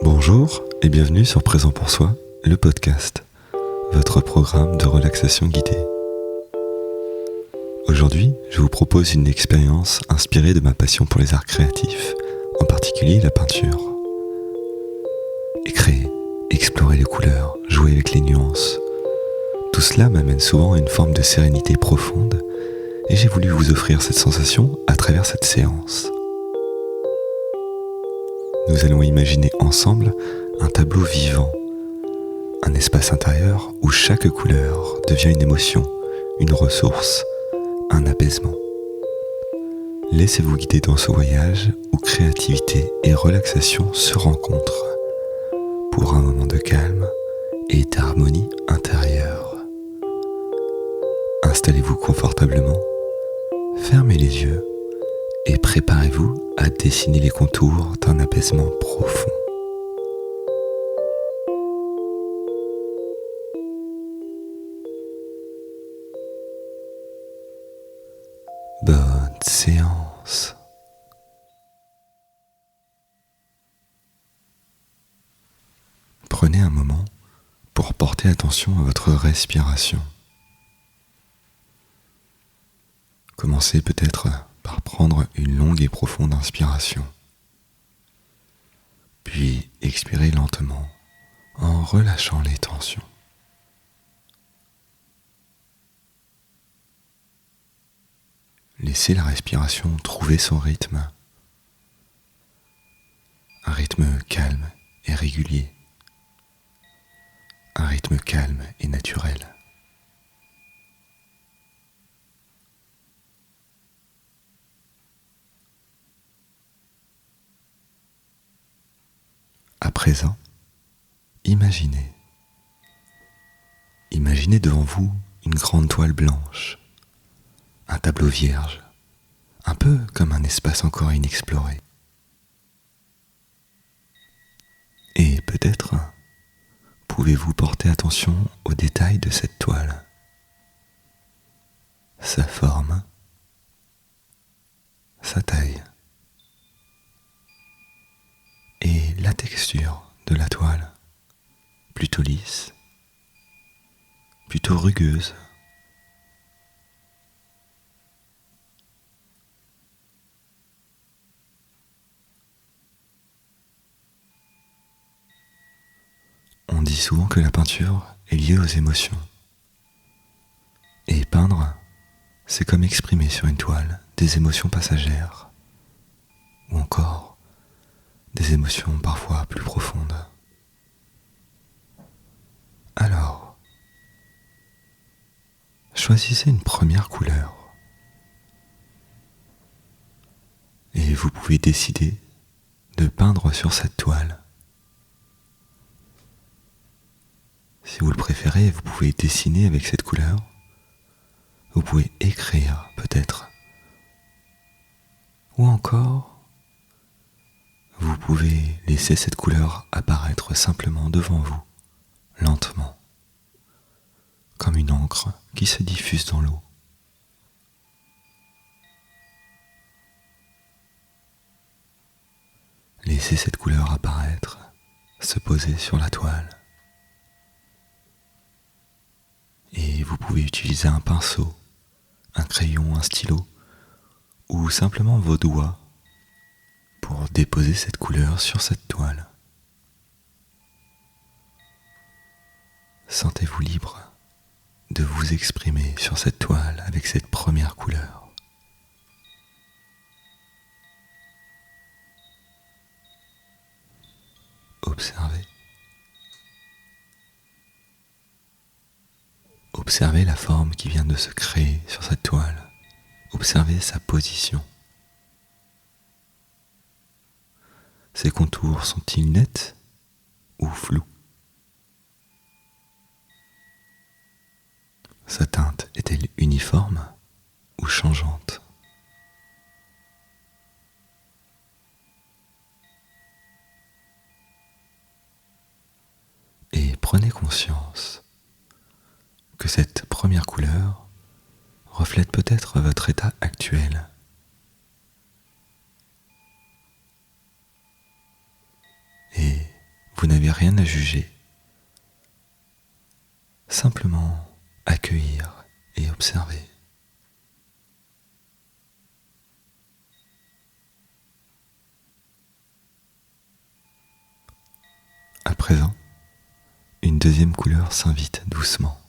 Bonjour et bienvenue sur Présent pour Soi, le podcast, votre programme de relaxation guidée. Aujourd'hui, je vous propose une expérience inspirée de ma passion pour les arts créatifs, en particulier la peinture. Et créer, explorer les couleurs, jouer avec les nuances. Tout cela m'amène souvent à une forme de sérénité profonde et j'ai voulu vous offrir cette sensation à travers cette séance. Nous allons imaginer ensemble un tableau vivant, un espace intérieur où chaque couleur devient une émotion, une ressource, un apaisement. Laissez-vous guider dans ce voyage où créativité et relaxation se rencontrent pour un moment de calme et d'harmonie intérieure. Installez-vous confortablement, fermez les yeux et préparez-vous à dessiner les contours d'un apaisement profond. Bonne séance. Prenez un moment pour porter attention à votre respiration. Commencez peut-être par prendre une longue et profonde inspiration, puis expirez lentement en relâchant les tensions. Laissez la respiration trouver son rythme, un rythme calme et régulier, un rythme calme et naturel. À présent, imaginez devant vous une grande toile blanche, un tableau vierge, un peu comme un espace encore inexploré. Et peut-être pouvez-vous porter attention aux détails de cette toile, sa forme, sa taille et la texture de la toile, plutôt lisse, plutôt rugueuse. On dit souvent que la peinture est liée aux émotions. Et peindre, c'est comme exprimer sur une toile des émotions passagères, ou encore des émotions parfois plus profondes. Alors, choisissez une première couleur et vous pouvez décider de peindre sur cette toile. Si vous le préférez, vous pouvez dessiner avec cette couleur. Vous pouvez écrire peut-être. Ou encore, vous pouvez laisser cette couleur apparaître simplement devant vous, lentement, comme une encre qui se diffuse dans l'eau. Laissez cette couleur apparaître, se poser sur la toile. Et vous pouvez utiliser un pinceau, un crayon, un stylo, ou simplement vos doigts pour déposer cette couleur sur cette toile. Sentez-vous libre de vous exprimer sur cette toile avec cette première couleur. Observez. Observez la forme qui vient de se créer sur cette toile. Observez sa position. Ses contours sont-ils nets ou flous? Sa teinte est-elle uniforme ou changeante? Et prenez conscience que cette première couleur reflète peut-être votre état actuel. Et Vous n'avez rien à juger, simplement accueillir et observer. À présent, une deuxième couleur s'invite doucement.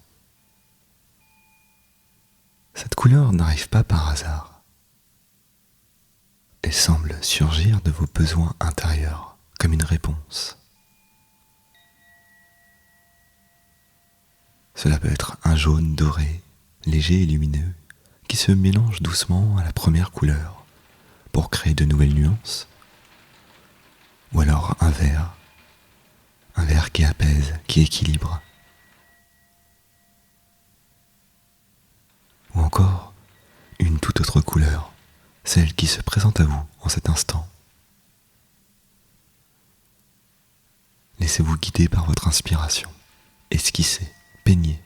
Cette couleur n'arrive pas par hasard. Elle semble surgir de vos besoins intérieurs, comme une réponse. Cela peut être un jaune doré, léger et lumineux, qui se mélange doucement à la première couleur pour créer de nouvelles nuances. Ou alors un vert qui apaise, qui équilibre. Ou encore une toute autre couleur, celle qui se présente à vous en cet instant. Laissez-vous guider par votre inspiration, esquissez, peignez,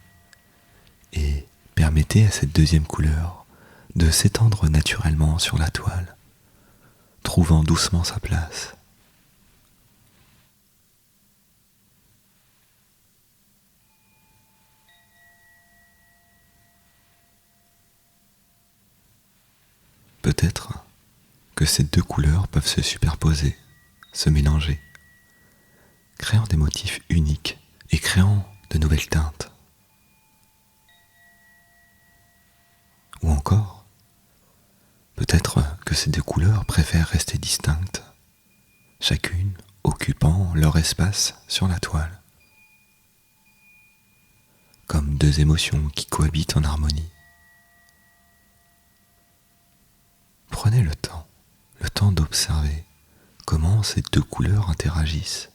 et permettez à cette deuxième couleur de s'étendre naturellement sur la toile, trouvant doucement sa place. Peut-être que ces deux couleurs peuvent se superposer, se mélanger, créant des motifs uniques et créant de nouvelles teintes. Ou encore, peut-être que ces deux couleurs préfèrent rester distinctes, chacune occupant leur espace sur la toile, comme deux émotions qui cohabitent en harmonie. Prenez le temps d'observer comment ces deux couleurs interagissent.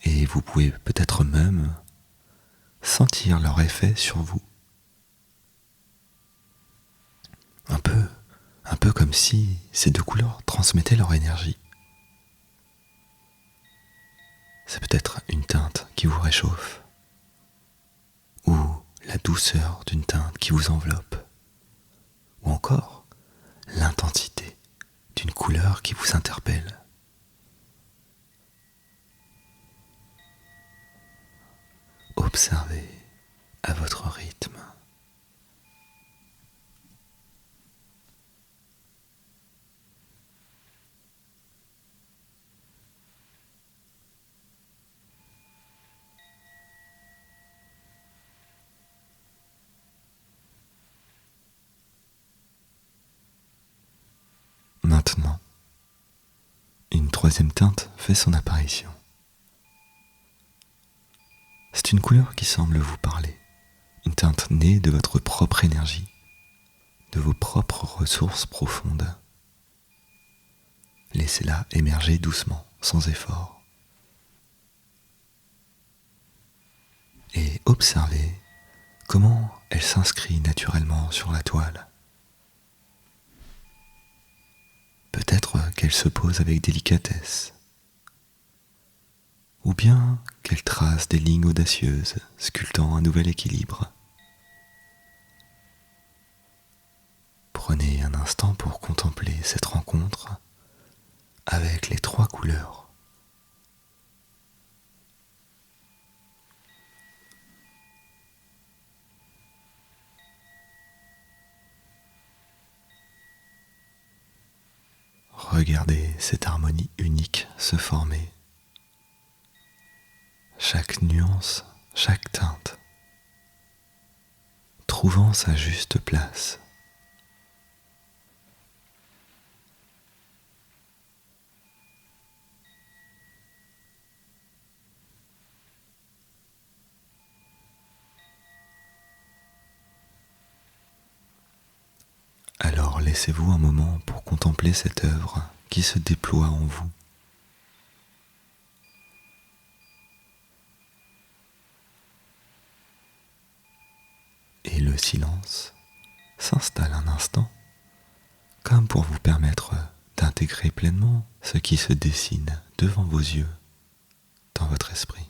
Et vous pouvez peut-être même sentir leur effet sur vous. Un peu comme si ces deux couleurs transmettaient leur énergie. C'est peut-être une teinte qui vous réchauffe, ou la douceur d'une teinte qui vous enveloppe, ou encore l'intensité d'une couleur qui vous interpelle. Observez à votre rythme. Maintenant, une troisième teinte fait son apparition. C'est une couleur qui semble vous parler, une teinte née de votre propre énergie, de vos propres ressources profondes. Laissez-la émerger doucement, sans effort. Et observez comment elle s'inscrit naturellement sur la toile. Peut-être qu'elle se pose avec délicatesse, ou bien qu'elle trace des lignes audacieuses, sculptant un nouvel équilibre. Prenez un instant pour contempler cette rencontre avec les trois couleurs. Regardez cette harmonie unique se former. Chaque nuance, chaque teinte, trouvant sa juste place. Alors laissez-vous un moment pour contempler cette œuvre qui se déploie en vous. Et le silence s'installe un instant, comme pour vous permettre d'intégrer pleinement ce qui se dessine devant vos yeux, dans votre esprit.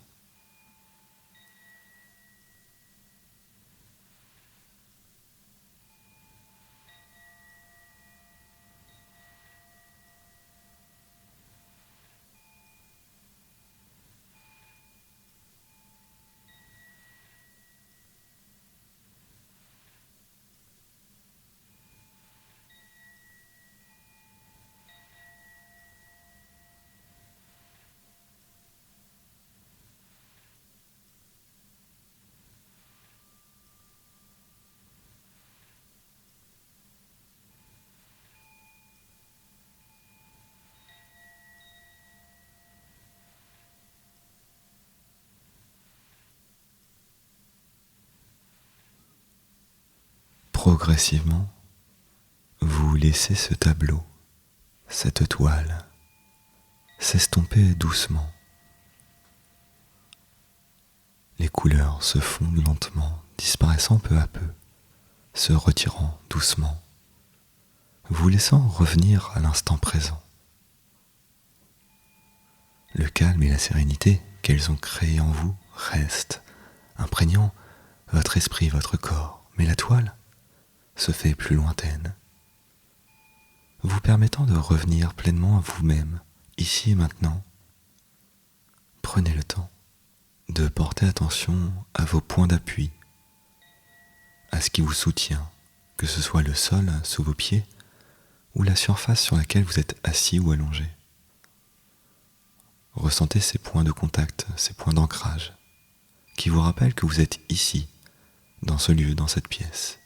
progressivement, vous laissez ce tableau, cette toile, s'estomper doucement. Les couleurs se fondent lentement, disparaissant peu à peu, se retirant doucement, vous laissant revenir à l'instant présent. Le calme et la sérénité qu'elles ont créés en vous restent, imprégnant votre esprit, votre corps, mais la toile se fait plus lointaine, vous permettant de revenir pleinement à vous-même, ici et maintenant. Prenez le temps de porter attention à vos points d'appui, à ce qui vous soutient, que ce soit le sol sous vos pieds ou la surface sur laquelle vous êtes assis ou allongé. Ressentez ces points de contact, ces points d'ancrage, qui vous rappellent que vous êtes ici, dans ce lieu, dans cette pièce.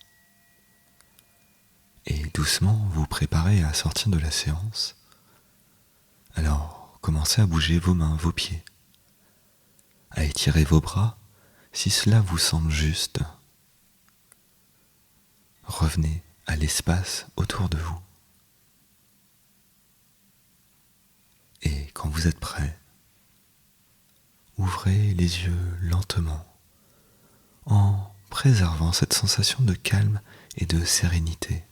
Et doucement, vous préparez à sortir de la séance. Alors, commencez à bouger vos mains, vos pieds, à étirer vos bras, si cela vous semble juste. Revenez à l'espace autour de vous. Et quand vous êtes prêt, ouvrez les yeux lentement, en préservant cette sensation de calme et de sérénité.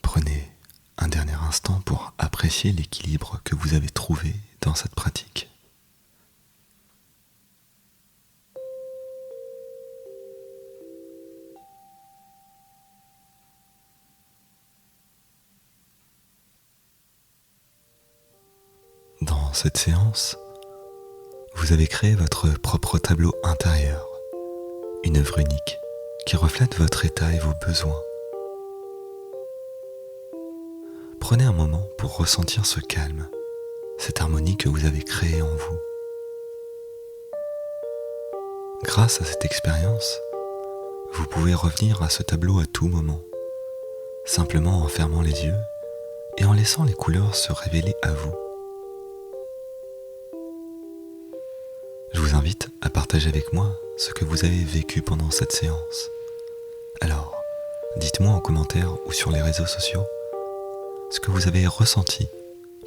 Prenez un dernier instant pour apprécier l'équilibre que vous avez trouvé dans cette pratique. Dans cette séance, vous avez créé votre propre tableau intérieur, une œuvre unique qui reflète votre état et vos besoins. Prenez un moment pour ressentir ce calme, cette harmonie que vous avez créée en vous. Grâce à cette expérience, vous pouvez revenir à ce tableau à tout moment, simplement en fermant les yeux et en laissant les couleurs se révéler à vous. Je vous invite à partager avec moi ce que vous avez vécu pendant cette séance. Alors, dites-moi en commentaire ou sur les réseaux sociaux ce que vous avez ressenti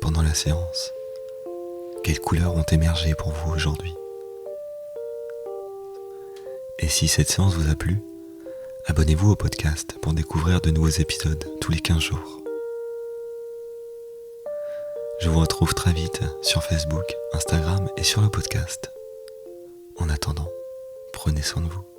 pendant la séance. Quelles couleurs ont émergé pour vous aujourd'hui? Et si cette séance vous a plu, abonnez-vous au podcast pour découvrir de nouveaux épisodes tous les 15 jours. Je vous retrouve très vite sur Facebook, Instagram et sur le podcast. En attendant, prenez soin de vous.